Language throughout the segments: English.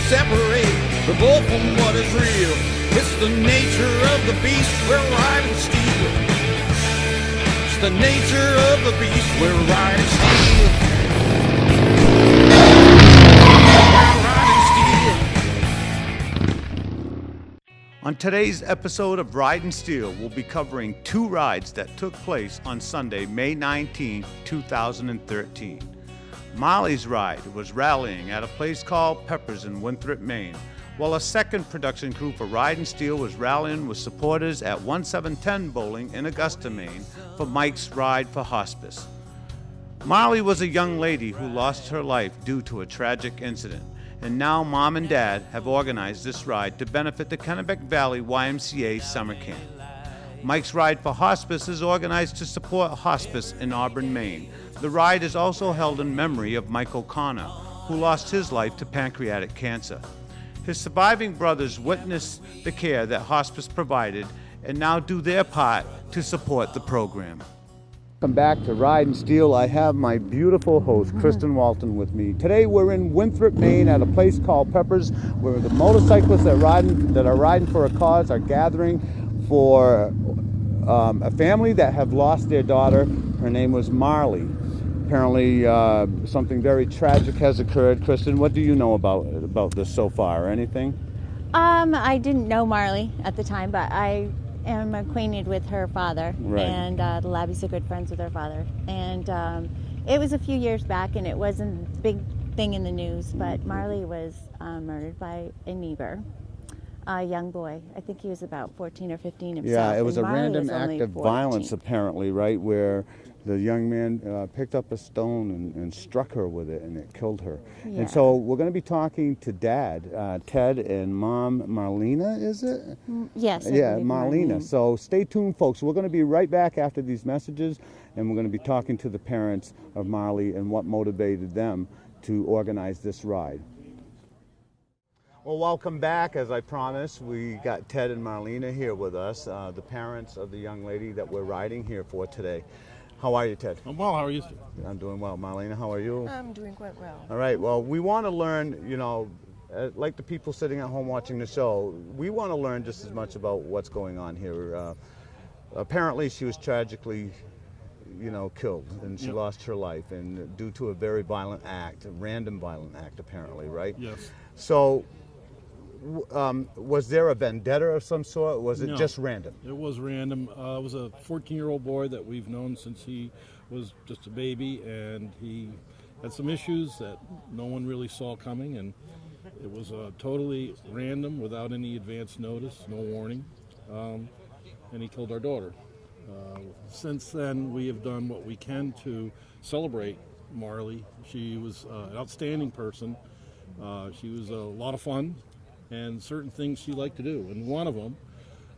separate the bull from what is real. It's the nature of the beast, we're riding steel. It's the nature of the beast, we're riding steel. On today's episode of Riding Steel, we'll be covering two rides that took place on Sunday, May 19, 2013. Marlee's ride was rallying at a place called Peppers in Winthrop, Maine, while a second production crew for Riding Steel was rallying with supporters at 1710 Bowling in Augusta, Maine for Mike's Ride for Hospice. Marlee was a young lady who lost her life due to a tragic incident. And now Mom and Dad have organized this ride to benefit the Kennebec Valley YMCA Summer Camp. Mike's Ride for Hospice is organized to support hospice in Auburn, Maine. The ride is also held in memory of Mike O'Connor, who lost his life to pancreatic cancer. His surviving brothers witnessed the care that hospice provided and now do their part to support the program. Welcome back to Riding Steel. I have my beautiful host, Kristen Walton, with me. Today we're in Winthrop, Maine at a place called Peppers, where the motorcyclists that are riding for a cause are gathering for a family that have lost their daughter. Her name was Marlee. Apparently something very tragic has occurred. Kristen, what do you know about this so far? Anything? I didn't know Marlee at the time, but I am acquainted with her father, right. And the Labbies are good friends with her father. And it was a few years back, and it wasn't a big thing in the news, but Marlee was murdered by a neighbor, a young boy. I think he was about 14 or 15 himself. Yeah, it was a Marlee random was act only of 14. violence, apparently, right, where the young man picked up a stone and struck her with it, and it killed her. Yeah. And so we're going to be talking to Dad, Ted, and Mom, Marlena, is it? Yes. Yeah, Marlena. So stay tuned, folks. We're going to be right back after these messages, and we're going to be talking to the parents of Marlee and what motivated them to organize this ride. Well, welcome back. As I promised, we got Ted and Marlena here with us, the parents of the young lady that we're riding here for today. How are you, Ted? I'm well. How are you? I'm doing well. Marlena, how are you? I'm doing quite well. All right. Well, we want to learn, like the people sitting at home watching the show, we want to learn just as much about what's going on here. Apparently, she was tragically, killed, and she lost her life, and due to a very violent act, a random violent act, apparently, right? Yes. So, was there a vendetta of some sort, or was it just random? It was random. It was a 14-year-old boy that we've known since he was just a baby, and he had some issues that no one really saw coming, and it was totally random, without any advance notice, no warning, and he killed our daughter. Since then, we have done what we can to celebrate Marlee. She was an outstanding person. She was a lot of fun, and certain things she liked to do, and one of them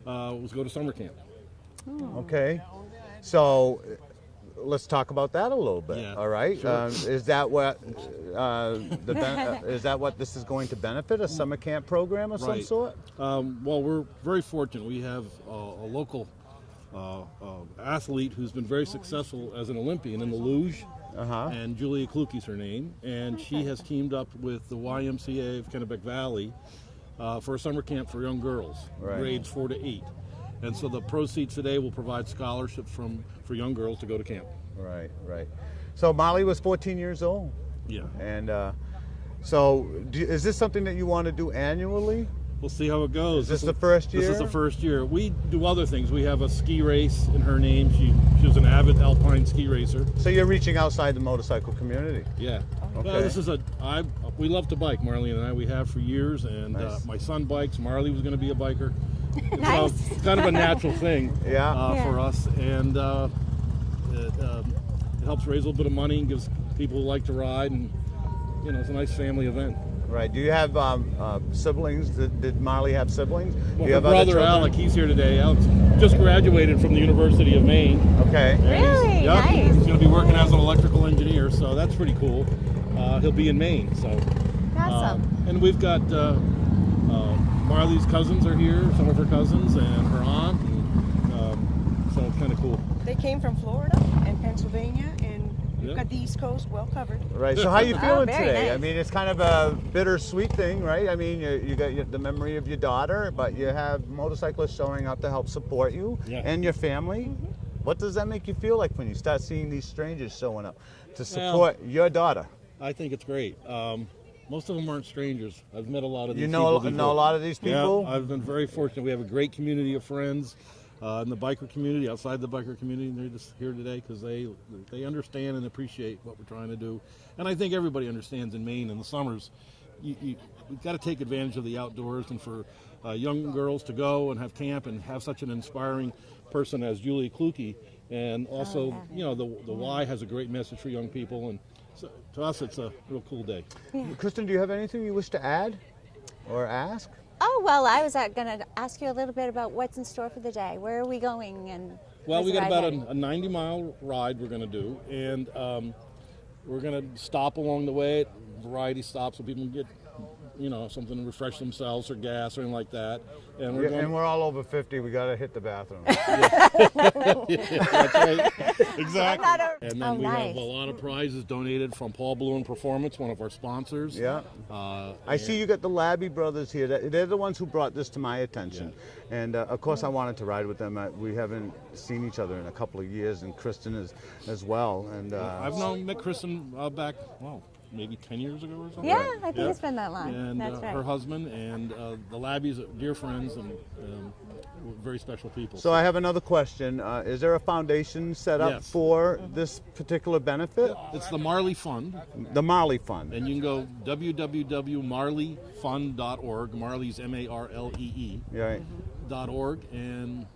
was go to summer camp. Okay, so let's talk about that a little bit. Yeah, all right, sure. Is that what is that what this is going to benefit? A summer camp program of some sort? Well, we're very fortunate. We have a local athlete who's been very successful as an Olympian in the luge. And Julia Kluke's her name, and she has teamed up with the YMCA of Kennebec Valley for a summer camp for young girls, grades 4 to 8. And so the proceeds today will provide scholarships for young girls to go to camp. Right. So Marlee was 14 years old. Yeah. And so is this something that you want to do annually? We'll see how it goes. Is this the first year? This is the first year. We do other things. We have a ski race in her name. She was an avid alpine ski racer. So you're reaching outside the motorcycle community. Yeah. Okay. Well, we love to bike, Marlee and I. We have for years, and Nice. my son bikes. Marlee was going to be a biker. Nice. So it's kind of a natural thing for us, and it helps raise a little bit of money and gives people who like to ride, and it's a nice family event. Right. Do you have siblings? Did Marlee have siblings? Well, Do you have her other brother children? Alec, he's here today. Alex just graduated from the University of Maine. Okay. Really? Nice. He's going to be working as an electrical engineer, so that's pretty cool. He'll be in Maine, so. Awesome. And we've got Marlee's cousins are here, some of her cousins, and her aunt, and so it's kind of cool. They came from Florida and Pennsylvania and Yep. Got the East Coast well covered. Right. So how you feeling very today? nice. I mean, it's kind of a bittersweet thing, right? I mean, you got the memory of your daughter, but you have motorcyclists showing up to help support you and your family. What does that make you feel like when you start seeing these strangers showing up to support your daughter? I think it's great. Most of them aren't strangers. I've met a lot of these You people know before. a lot of these people? Yeah, I've been very fortunate. We have a great community of friends in the biker community, outside the biker community, and they're just here today because they understand and appreciate what we're trying to do. And I think everybody understands in Maine in the summers, we've got to take advantage of the outdoors, and for young girls to go and have camp and have such an inspiring person as Julia Kluge, and also, you know, the Y has a great message for young people, and so to us it's a real cool day. Kristen, do you have anything you wish to add or ask? Oh, well, I was going to ask you a little bit about what's in store for the day. Where are we going? And Well, where's we the got ride about heading? a 90-mile ride we're going to do, and we're going to stop along the way at variety stops so people can get, you know, something to refresh themselves or gas or anything like that. And we're going. And we're all over 50. We got to hit the bathroom. That's right. Exactly. And then Oh, we have nice. a lot of prizes donated from Paul Balloon Performance, one of our sponsors. Yeah. I see you got the Labby brothers here. They're the ones who brought this to my attention. And of course I wanted to ride with them. We haven't seen each other in a couple of years, and Kristen as well. And I've met Kristen back, well, maybe 10 years ago or something. Yeah, I think it's been that long. And That's right. her husband and the Labbies are dear friends and very special people. so I have another question. Is there a foundation set up Yes. for this particular benefit? It's the Marlee Fund, The Marlee Fund. and you can go www.marleefund.org. Marlee's M-A-R-L-E-E Right. .org, and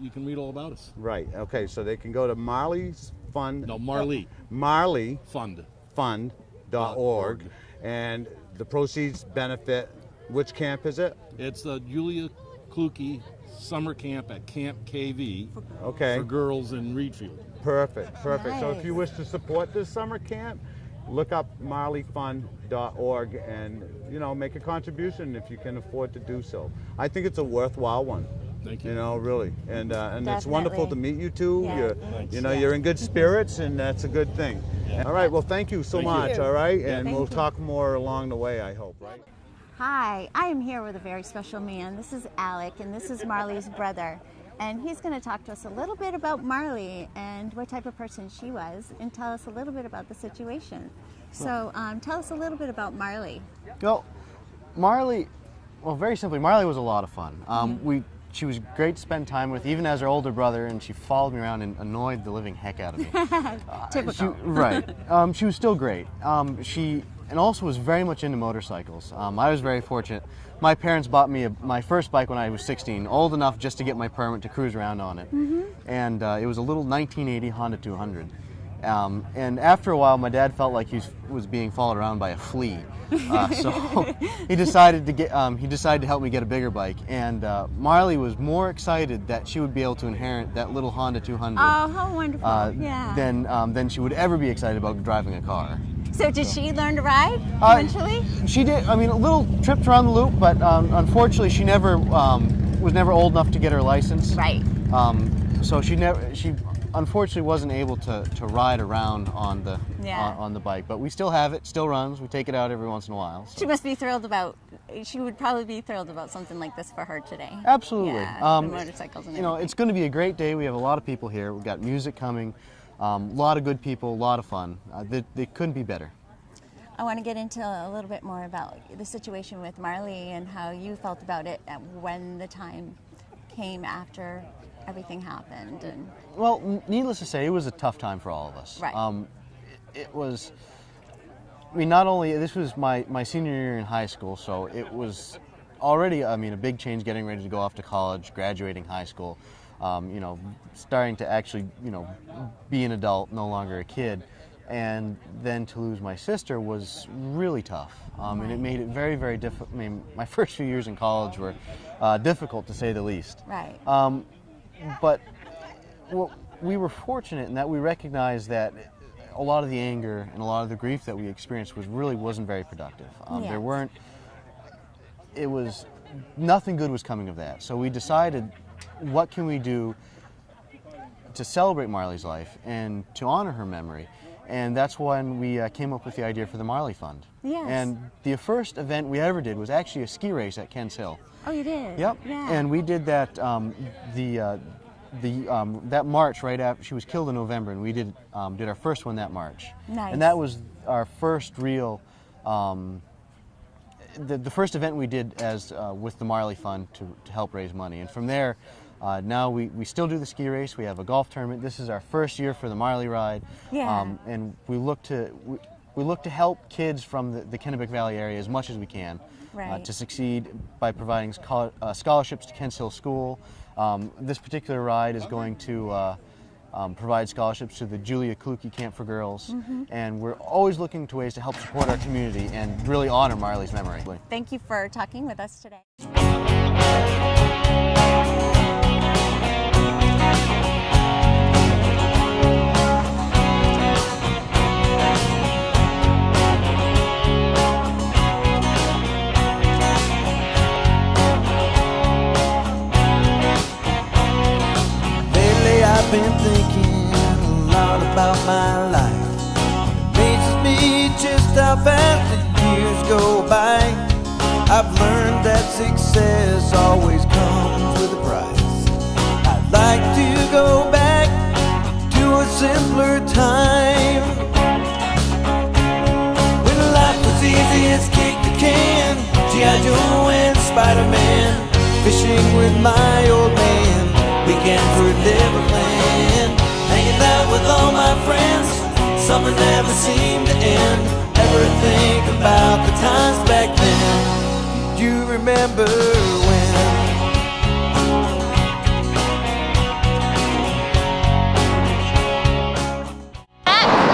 you can read all about us. Right. Okay. So they can go to Marlee's Fund. No, Marlee Marlee Fund. Fund.org, and the proceeds benefit. Which camp is it? It's the Julia Kluge summer camp at Camp KV Okay. for girls in Reedfield. Perfect. So if Nice. you wish to support this summer camp, look up marleefund.org and, you know, make a contribution if you can afford to do so. I think it's a worthwhile one. Thank you. You know, really, and it's wonderful to Definitely. meet you two. Yeah. You're, Thanks. you know, you're in good spirits, and that's a good thing. All right, well, thank you so Thank you. much. All right, and Thank we'll you. talk more along the way, I hope. Right. Hi, I am here with a very special man. This is Alec, and this is Marlee's brother. And he's going to talk to us a little bit about Marlee and what type of person she was, and tell us a little bit about the situation. So tell us a little bit about Marlee. Well, Marlee, very simply, Marlee was a lot of fun. She was great to spend time with, even as her older brother, and she followed me around and annoyed the living heck out of me. Typical. Right. She was still great. She also was very much into motorcycles. I was very fortunate. My parents bought me my first bike when I was 16, old enough just to get my permit to cruise around on it. And it was a little 1980 Honda 200. And after a while, my dad felt like he was being followed around by a flea. So he decided to help me get a bigger bike. And Marlee was more excited that she would be able to inherit that little Honda 200 Oh, how wonderful. Yeah. than she would ever be excited about driving a car. So did she learn to ride eventually? She did. I mean, a little tripped around the loop, but unfortunately, she never was never old enough to get her license. Right. So she unfortunately wasn't able to ride around on the on the bike. But we still have it. Still runs. We take it out every once in a while. So. She must be thrilled about. She would probably be thrilled about something like this for her today. Absolutely. Yeah, the motorcycles and you know, everything. it's going to be a great day. We have a lot of people here. We've got music coming. A lot of good people. A lot of fun. They couldn't be better. I want to get into a little bit more about the situation with Marlee and how you felt about it when the time came after everything happened. And Well, needless to say, it was a tough time for all of us. Right. It was. I mean, not only this was my senior year in high school, so it was already. I mean, a big change getting ready to go off to college, graduating high school. You know, starting to actually, you know, be an adult, no longer a kid. And then to lose my sister was really tough, and it made it very, very difficult. I mean, my first few years in college were difficult, to say the least. right. But we were fortunate in that we recognized that a lot of the anger and a lot of the grief that we experienced wasn't very productive. Yes. Nothing good was coming of that. So we decided, what can we do to celebrate Marlee's life and to honor her memory? And that's when we came up with the idea for the Marlee Fund. Yes. And the first event we ever did was actually a ski race at Kent's Hill. Oh, you did? Yep. Yeah. And we did that that March right after she was killed in November, and we did our first one that March. Nice. And that was our first real, the first event we did as with the Marlee Fund to help raise money. And from there, now we still do the ski race. We have a golf tournament. This is our first year for the Marlee ride. Yeah. And we look to help kids from the Kennebec Valley area as much as we can. Right. To succeed by providing scholarships to Kent's Hill School. This particular ride is going to provide scholarships to the Julia Kluge Camp for Girls, and we're always looking to ways to help support our community and really honor Marlee's memory. Thank you for talking with us today. I've been thinking a lot about my life. It amazes me just how fast the years go by. I've learned that success always comes with a price. I'd like to go back to a simpler time, when life was easy as kick the can, G.I. Joe and Spider-Man, fishing with my old man, weekend for Neverland, hanging out with all my friends. Summer never seemed to end. Ever think about the times back then? Do you remember when?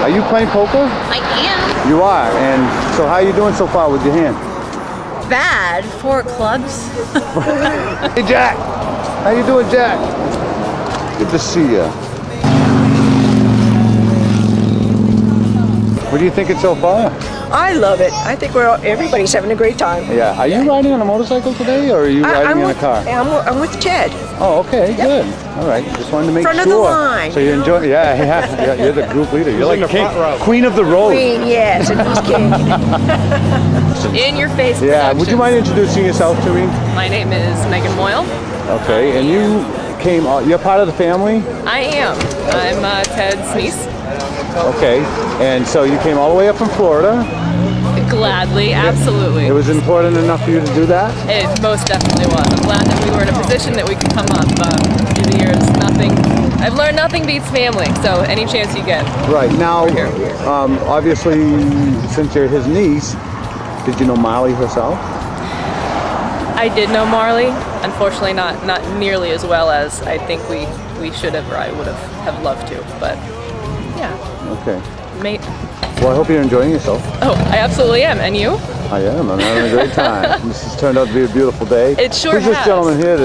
Are you playing poker? I am. You are. And so how are you doing so far with your hand? Bad. 4 clubs. Hey, Jack. How you doing, Jack? Good to see you. What do you think it's so far? I love it. I think everybody's having a great time. Yeah. Are you riding on a motorcycle today, or are you riding in a car? I'm with Ted. Oh, okay, good. All right. Just wanted to make Front sure. of the line. So you enjoy? Yeah. You're the group leader. You're like queen of the road. Queen, yes, and he's king. In your face. Yeah. Would you mind introducing yourself to me? My name is Megan Moyle. Okay. And you came. You're part of the family. I am. I'm Ted's niece. Okay. And so you came all the way up from Florida. Gladly, absolutely. It was important enough for you to do that? It most definitely was. I'm glad that we were in a position that we could come up. Through the years, I've learned nothing beats family, so any chance you get. Right. Now, obviously, since you're his niece, did you know Marlee herself? I did know Marlee. Unfortunately, not nearly as well as I think we should have, or I would have loved to. But yeah. Okay. Mate. Well, I hope you're enjoying yourself. Oh, I absolutely am. And you? I am. I'm having a great time. This has turned out to be a beautiful day. It sure Who's has. this gentleman here?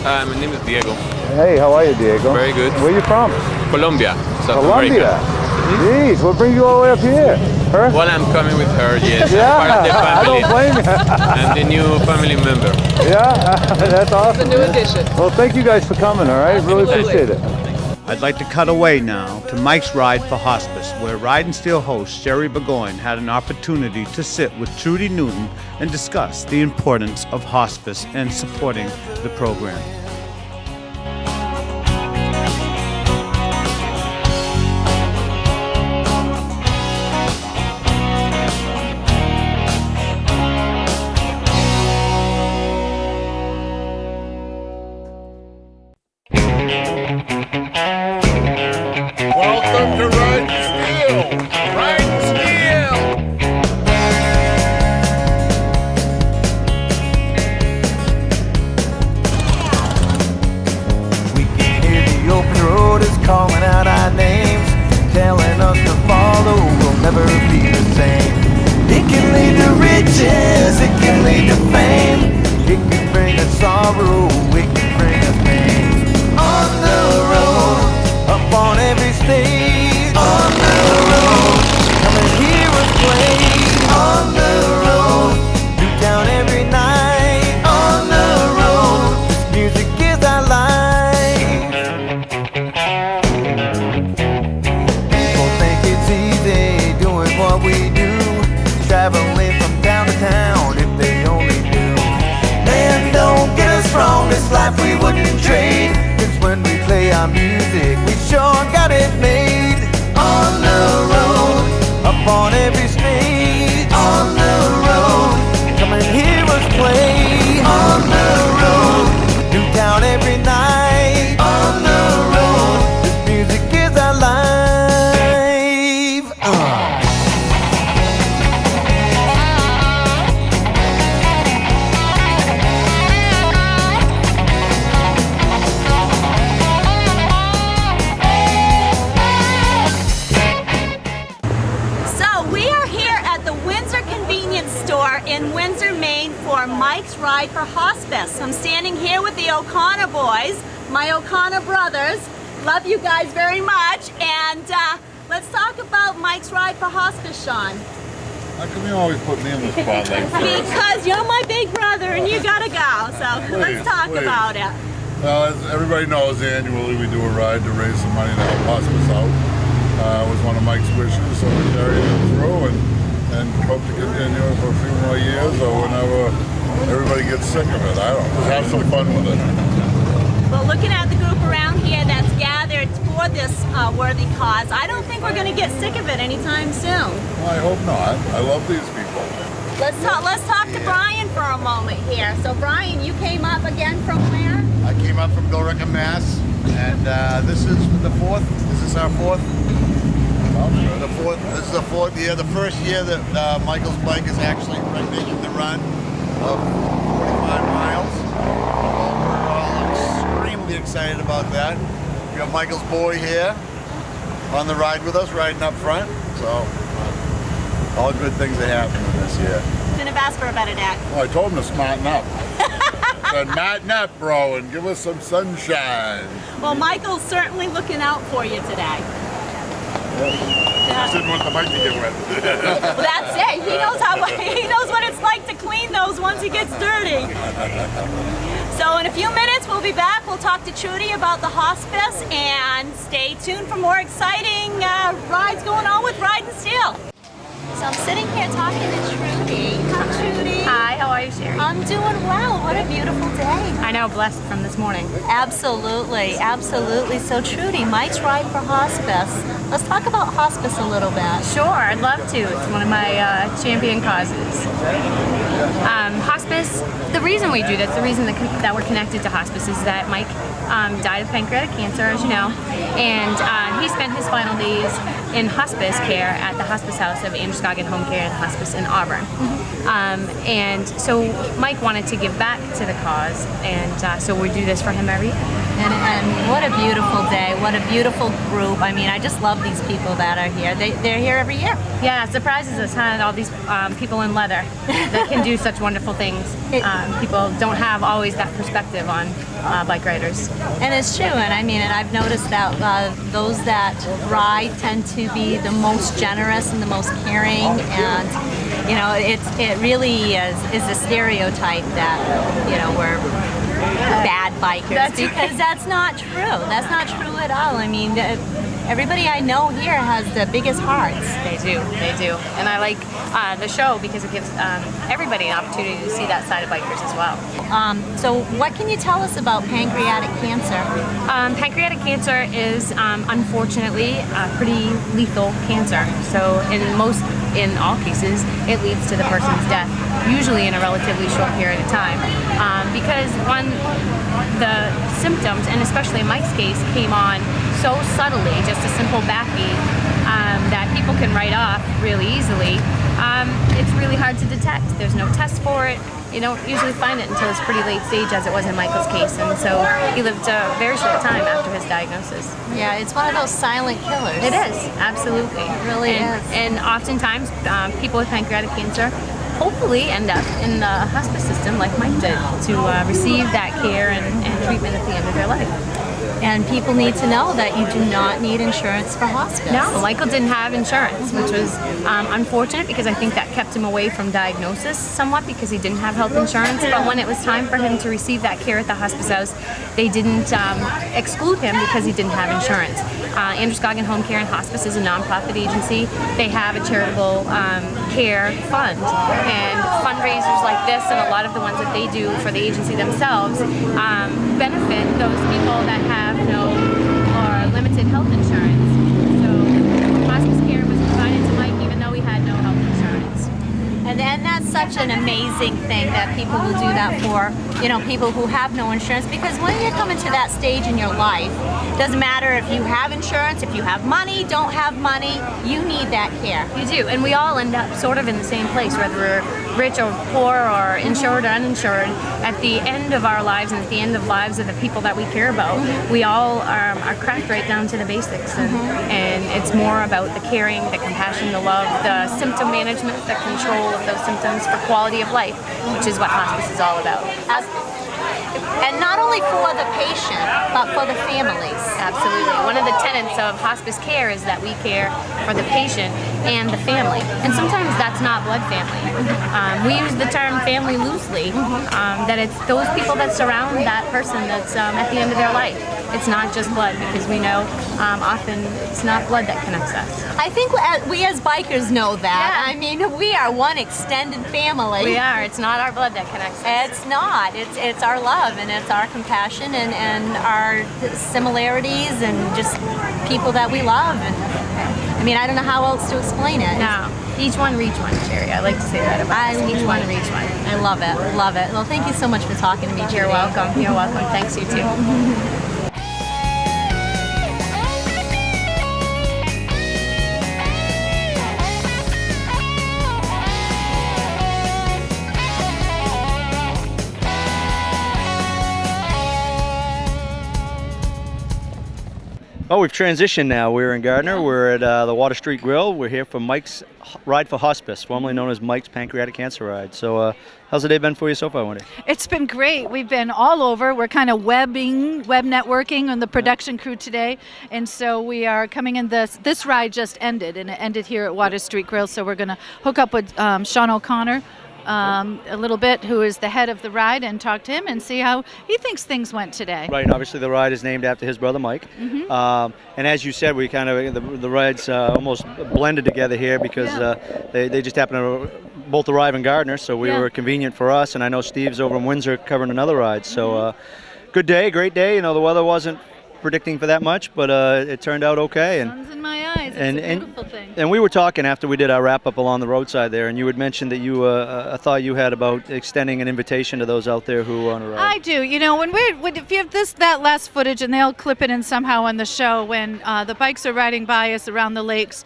My name is Diego. Hey, how are you, Diego? Very good. Where are you from? Colombia, South Colombia. America. Jeez, what brings you all the way up here? Her? Well, I'm coming with her, yes. Yeah, I'm part of the I family. don't blame you. I'm the new family member. Yeah, that's awesome. The new addition. Well, thank you guys for coming, all right? Really Absolutely. appreciate it. I'd like to cut away now to Mike's Ride for Hospice, where Ride and Steel host Sherry Burgoyne had an opportunity to sit with Trudy Newton and discuss the importance of hospice and supporting the program. Welcome to Ride and Steel! Ride and Steel! We can hear the open road is calling out our names, telling us to follow, we'll never be the same. It can lead to riches, it can lead to fame, it can bring us sorrow, it can bring us pain. On the road, up on every stage, on the road, come and hear us play. On the road, new town every night. On the road, this music is our life. People think it's easy. our music. We sure got it made. On the road, up on every stage. On the road, come and hear us play. On the road, new town every night. On the road, this music is our life. In Windsor, Maine for Mike's Ride for Hospice. I'm standing here with the O'Connor boys, my O'Connor brothers. Love you guys very much. And let's talk about Mike's Ride for Hospice, Sean. How come you always put me in the spotlight first? Because you're my big brother and you gotta go. So let's talk about it. Well, as everybody knows, annually we do a ride to raise some money to help hospice out. It was one of Mike's wishes, so we carried it through and hope to continue it for a few more years or whenever everybody gets sick of it. I don't know. Just have some fun with it. Well, looking at the group around here that's gathered for this worthy cause, I don't think we're going to get sick of it anytime soon. Well, I hope not. I love these people. Let's talk to Brian for a moment here. So Brian, you came up again from where? I came up from Billerica, Mass. And this is the fourth. Is this our fourth? This is the fourth year. The first year that Michael's bike is actually making the run of 45 miles. We're all extremely excited about that. We have Michael's boy here on the ride with us, riding up front. So all good things are happening this year. Couldn't have asked for a better dad. Well, I told him to smarten up. I said, "Martin up, bro, and give us some sunshine." Well, Michael's certainly looking out for you today. Just didn't want the bike to get wet. Well, that's it. He knows what it's like to clean those once he gets dirty. So in a few minutes we'll be back. We'll talk to Trudy about the hospice and stay tuned for more exciting rides going on with Ride and Steel. So I'm sitting here talking to Trudy. Hi, Trudy. Hi, how are you, Sherry? I'm doing well. What a beautiful day. I know, blessed from this morning. Absolutely, absolutely. So Trudy, Mike's Ride for Hospice. Let's talk about hospice a little bit. Sure, I'd love to. It's one of my champion causes. Hospice, the reason we do this, the reason that we're connected to hospice is that Mike died of pancreatic cancer, as you know, and he spent his final days in hospice care at the hospice house of Androscoggin Home Care and Hospice in Auburn. And so Mike wanted to give back to the cause, and so we do this for him every year. And what a beautiful day, what a beautiful group. I mean, I just love these people that are here. They're here every year. Yeah, it surprises us, huh? All these people in leather that can do such wonderful things. People don't have always that perspective on bike riders. And it's true, and I mean, and I've noticed that those that ride tend to be the most generous and the most caring, and you know, it really is a stereotype that, you know, we're bad bikers, because that's not true. That's not true at all. I mean, everybody I know here has the biggest hearts. They do. And I like the show because it gives everybody an opportunity to see that side of bikers as well. So what can you tell us about pancreatic cancer? Pancreatic cancer is unfortunately a pretty lethal cancer. So in all cases, it leads to the person's death, usually in a relatively short period of time. Because the symptoms, and especially in Mike's case, came on so subtly, just a simple backache that people can write off really easily. It's really hard to detect. There's no test for it. You don't usually find it until it's pretty late stage, as it was in Michael's case, and so he lived a very short time after his diagnosis. Yeah, it's one of those silent killers. It is, absolutely. It really is. And oftentimes, people with pancreatic cancer hopefully end up in the hospice system like Mike did, to receive that care and treatment at the end of their life. And people need to know that you do not need insurance for hospice. No, Michael didn't have insurance, which was unfortunate, because I think that kept him away from diagnosis somewhat, because he didn't have health insurance. But when it was time for him to receive that care at the hospice house, they didn't exclude him because he didn't have insurance. Androscoggin Home Care and Hospice is a nonprofit agency. They have a charitable care fund, and fundraisers like this and a lot of the ones that they do for the agency themselves benefit those people that have no such an amazing thing that people will do that for, you know, people who have no insurance, because when you're coming to that stage in your life, doesn't matter if you have insurance, if you have money, don't have money, you need that care. You do, and we all end up sort of in the same place, whether we're rich or poor or insured or uninsured. At the end of our lives and at the end of lives of the people that we care about, we all are cracked right down to the basics, and it's more about the caring, the compassion, the love, the symptom management, the control of those symptoms for quality of life, which is what hospice is all about. And not only for the patient, but for the families. Absolutely. One of the tenets of hospice care is that we care for the patient and the family. And sometimes that's not blood family. We use the term family loosely, that it's those people that surround that person that's at the end of their life. It's not just blood, because we know often it's not blood that connects us. I think we as bikers know that. Yeah. I mean, we are one extended family. We are. It's not our blood that connects us. It's not. It's our love, and it's our compassion, and our similarities, and just people that we love. And I mean, I don't know how else to explain it. No. Each one reach one, Sherry. I like to say that about us. Each one reach one. I love it. Love it. Well, thank you so much for talking to me, Judy. You're welcome. You're welcome. Thanks, you too. Oh, we've transitioned now. We're in Gardner. We're at the Water Street Grill. We're here for Mike's Ride for Hospice, formerly known as Mike's Pancreatic Cancer Ride. So how's the day been for you so far, Wendy? It's been great. We've been all over. We're kind of web networking on the production crew today. And so we are coming in this ride just ended, and it ended here at Water Street Grill. So we're going to hook up with Sean O'Connor a little bit, who is the head of the ride, and talk to him and see how he thinks things went today. Right, and obviously the ride is named after his brother Mike. And as you said, we kind of, the rides almost blended together here because they just happened to both arrive in Gardner, so we were convenient for us, and I know Steve's over in Windsor covering another ride. So good day, great day. You know, the weather wasn't predicting for that much, but it turned out okay. And sun's in my eyes. It's a beautiful thing. And we were talking after we did our wrap-up along the roadside there, and you had mentioned that you a thought you had about extending an invitation to those out there who want to ride. I do. You know, if you have that last footage, and they'll clip it in somehow on the show, when the bikes are riding by us around the lakes,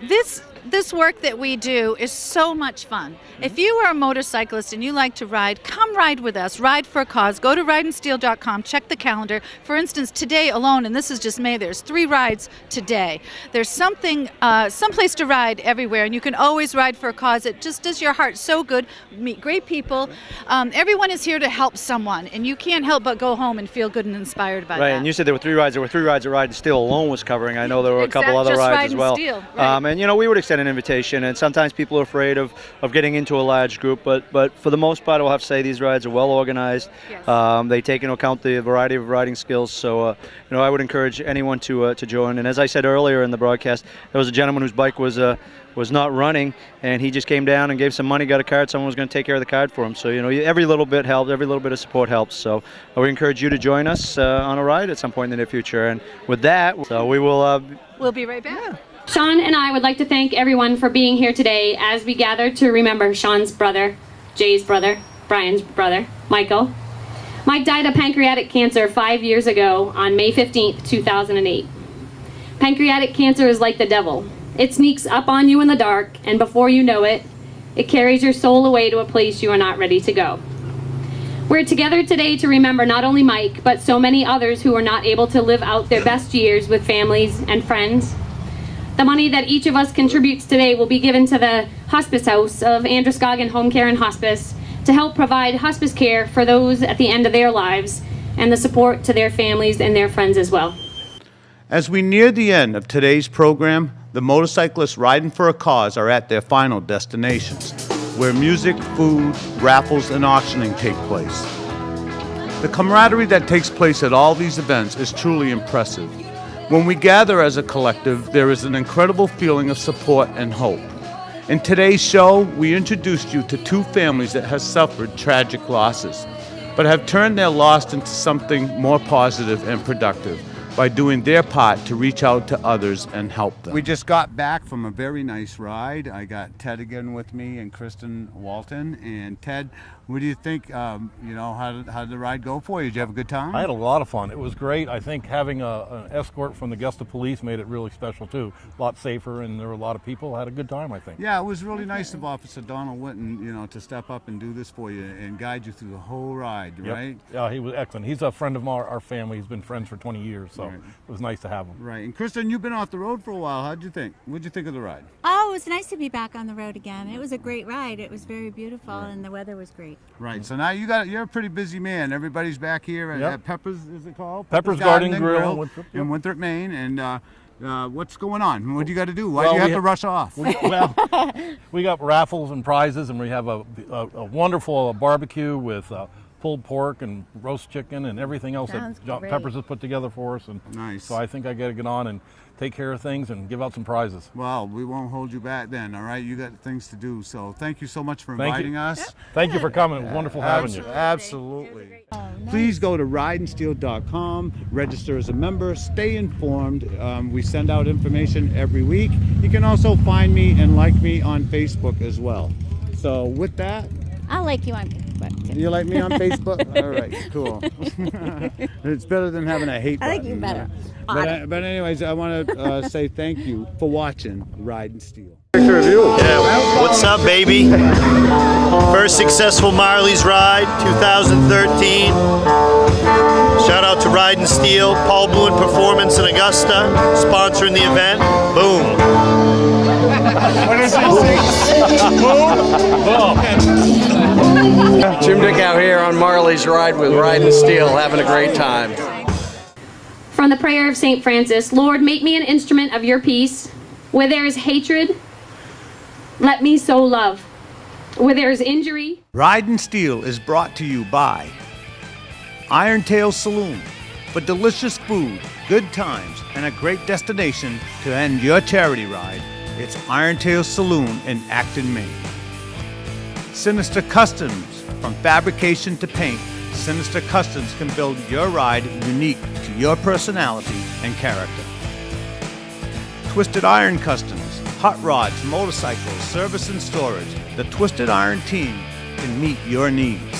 this work that we do is so much fun. If you are a motorcyclist and you like to ride, come ride with us. Ride for a cause. Go to rideandsteel.com. Check the calendar. For instance, today alone, and this is just May, there's 3 rides today. There's something, someplace to ride everywhere, and you can always ride for a cause. It just does your heart so good. Meet great people. Everyone is here to help someone, and you can't help but go home and feel good and inspired by that. Right, and you said there were 3 rides. There were 3 rides that Ride and Steel alone was covering. I know there were a couple other rides as well. Steel, right. And you know, we would extend an invitation, and sometimes people are afraid of getting into a large group, but for the most part, I'll have to say these rides are well organized. Yes. They take into account the variety of riding skills, so you know, I would encourage anyone to join. And as I said earlier in the broadcast, there was a gentleman whose bike was not running, and he just came down and gave some money, got a card. Someone was going to take care of the card for him. So you know, every little bit helps, every little bit of support helps. So we encourage you to join us on a ride at some point in the near future. And with that, so we will. We'll be right back. Yeah. Sean and I would like to thank everyone for being here today as we gather to remember Sean's brother, Jay's brother, Brian's brother, Michael. Mike died of pancreatic cancer 5 years ago on May 15th, 2008. Pancreatic cancer is like the devil. It sneaks up on you in the dark, and before you know it, it carries your soul away to a place you are not ready to go. We're together today to remember not only Mike, but so many others who were not able to live out their best years with families and friends. The money that each of us contributes today will be given to the Hospice House of Androscoggin Home Care and Hospice to help provide hospice care for those at the end of their lives, and the support to their families and their friends as well. As we near the end of today's program, the motorcyclists riding for a cause are at their final destinations, where music, food, raffles, and auctioning take place. The camaraderie that takes place at all these events is truly impressive. When we gather as a collective, there is an incredible feeling of support and hope. In today's show, we introduced you to 2 families that have suffered tragic losses, but have turned their loss into something more positive and productive. by doing their part to reach out to others and help them. We just got back from a very nice ride. I got Ted again with me and Kristen Walton. And Ted, what do you think? How did the ride go for you? Did you have a good time? I had a lot of fun. It was great. I think having an escort from the Augusta Police made it really special too. A lot safer, and there were a lot of people. I had a good time, I think. Yeah, it was really nice of Officer Donald Winton, to step up and do this for you and guide you through the whole ride, right? Yeah, he was excellent. He's a friend of our family. He's been friends for 20 years, so it was nice to have him. Right. And Kristen, you've been off the road for a while. How'd you think? What'd you think of the ride? Oh, it was nice to be back on the road again. It was a great ride. It was very beautiful, and the weather was great. Right. So now you're a pretty busy man. Everybody's back here at Pepper's, is it called? Pepper's Garden Grill in Winthrop, Maine. And what's going on? What do you got to do? Why do you have to rush off? We got raffles and prizes, and we have a wonderful barbecue with pulled pork and roast chicken and everything else that Peppers has put together for us. And nice. So I think I got to get on and take care of things and give out some prizes. Well, we won't hold you back then, all right? You got things to do. So thank you so much for inviting us. Thank you for coming. It was wonderful having you. Absolutely. Please go to rideandsteel.com, register as a member, stay informed. We send out information every week. You can also find me and like me on Facebook as well. So with that, I'll like you on Facebook. You like me on Facebook? All right, cool. It's better than having a hate button. I like you better. But anyways, I want to say thank you for watching Ride and Steel. Yeah, what's up, baby? First successful Marlee's ride, 2013. Shout out to Ride and Steel, Paul Boone Performance in Augusta, sponsoring the event. Boom. What does he say? Boom? Jim Dick out here on Marlee's ride with Ride and Steel, having a great time. From the prayer of St. Francis, Lord, make me an instrument of your peace. Where there is hatred, let me sow love. Where there is injury. Ride and Steel is brought to you by Iron Tail Saloon. For delicious food, good times, and a great destination to end your charity ride, it's Iron Tail Saloon in Acton, Maine. Sinister Customs. From fabrication to paint, Sinister Customs can build your ride unique to your personality and character. Twisted Iron Customs. Hot rods, motorcycles, service and storage. The Twisted Iron team can meet your needs.